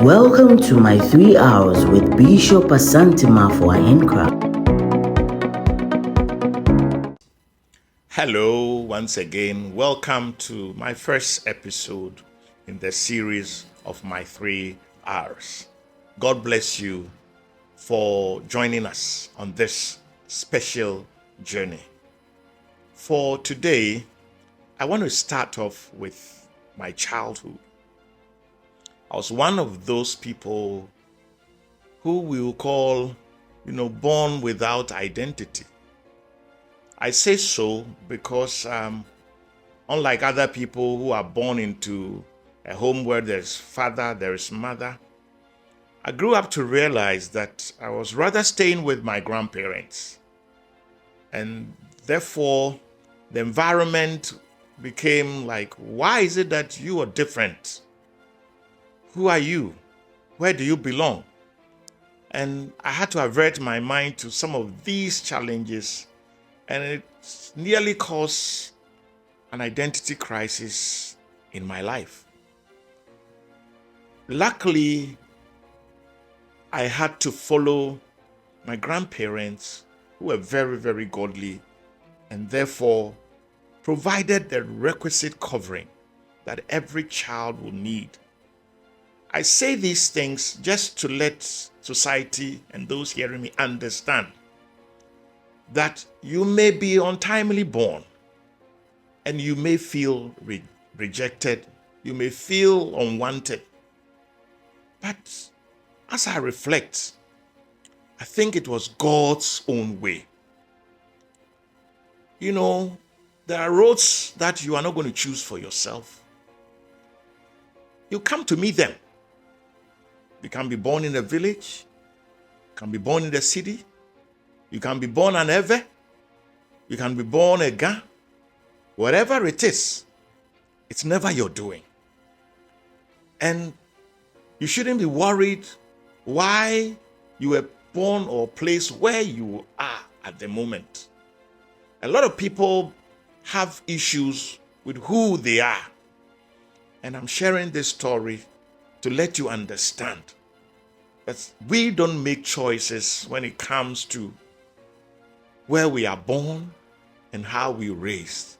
Welcome to my 3 hours with Bishop Asante Marfo-Ahenkora. Hello, once again. Welcome to my first episode in the series of my 3 hours. God bless you for joining us on this special journey. For today, I want to start off with my childhood. I was one of those people who we will call, born without identity. I say so because unlike other people who are born into a home where there's father, there is mother, I grew up to realize that I was rather staying with my grandparents. And therefore, the environment became like, why is it that you are different? Who are you? Where do you belong? And I had to avert my mind to some of these challenges, and it nearly caused an identity crisis in my life. Luckily, I had to follow my grandparents, who were very, very godly, and therefore provided the requisite covering that every child will need. I say these things just to let society and those hearing me understand that you may be untimely born and you may feel rejected, you may feel unwanted. But as I reflect, I think it was God's own way. There are roads that you are not going to choose for yourself. You come to meet them. You can be born in a village, you can be born in the city, you can be born an Ewe, you can be born a Ga. Whatever it is, it's never your doing. And you shouldn't be worried why you were born or placed where you are at the moment. A lot of people have issues with who they are. And I'm sharing this story to let you understand that we don't make choices when it comes to where we are born and how we raised.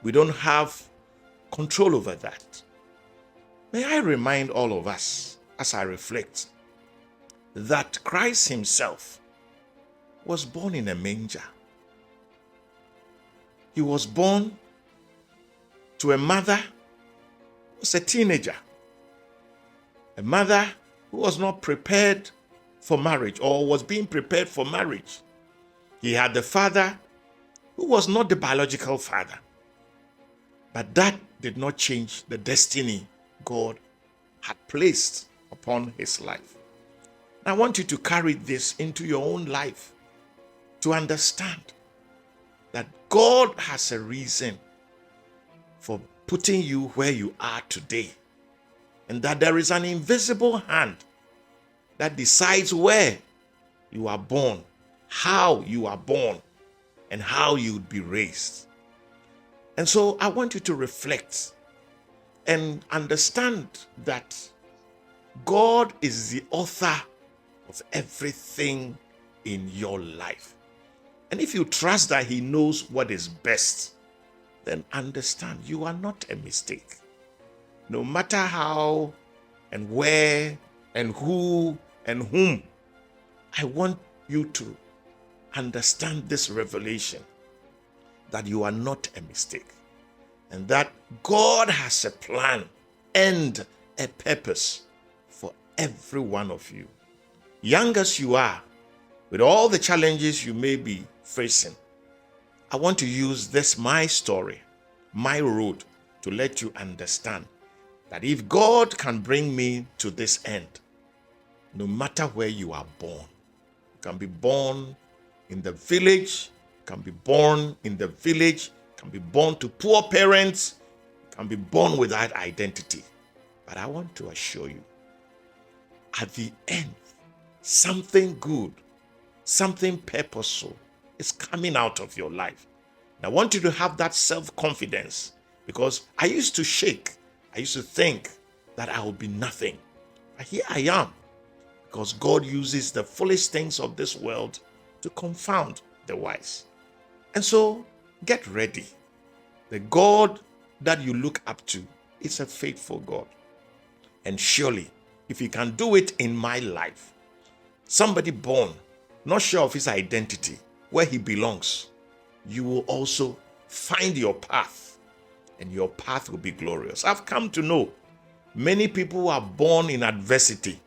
We don't have control over that. May I remind all of us, as I reflect, that Christ himself was born in a manger. He was born to a mother who was a teenager. A mother who was not prepared for marriage or was being prepared for marriage. He had the father who was not the biological father. But that did not change the destiny God had placed upon his life. I want you to carry this into your own life to understand that God has a reason for putting you where you are today. And that there is an invisible hand that decides where you are born, how you are born, and how you would be raised. And so I want you to reflect and understand that God is the author of everything in your life. And if you trust that he knows what is best, then understand you are not a mistake. No matter how and where and who and whom, I want you to understand this revelation that you are not a mistake and that God has a plan and a purpose for every one of you. Young as you are, with all the challenges you may be facing, I want to use this, my story, my road, to let you understand that if God can bring me to this end, no matter where you are born, you can be born in the village, can be born in the village, can be born to poor parents, can be born without identity. But I want to assure you, at the end, something good, something purposeful is coming out of your life. And I want you to have that self-confidence, because I used to shake. I used to think that I would be nothing. Here I am, because God uses the foolish things of this world to confound the wise. And so, get ready. The God that you look up to is a faithful God. And surely, if He can do it in my life, somebody born, not sure of his identity, where he belongs, you will also find your path, and your path will be glorious. I've come to know many people who are born in adversity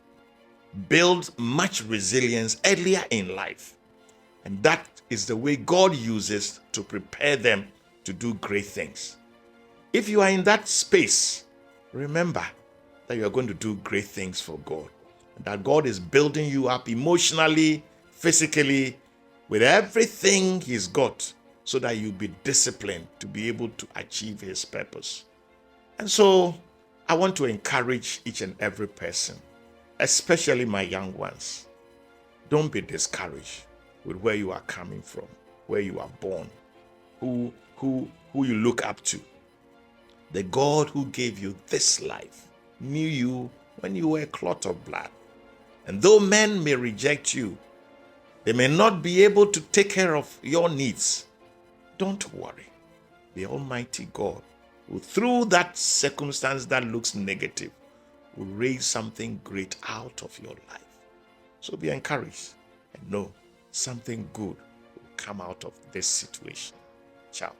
build much resilience earlier in life. And that is the way God uses to prepare them to do great things. If you are in that space, remember that you are going to do great things for God. That God is building you up emotionally, physically, with everything He's got, so that you'll be disciplined to be able to achieve His purpose. And so I want to encourage each and every person, especially my young ones. Don't be discouraged with where you are coming from, where you are born, who you look up to. The God who gave you this life knew you when you were a clot of blood. And though men may reject you, they may not be able to take care of your needs, don't worry. The Almighty God, who through that circumstance that looks negative, will raise something great out of your life. So be encouraged and know something good will come out of this situation. Ciao.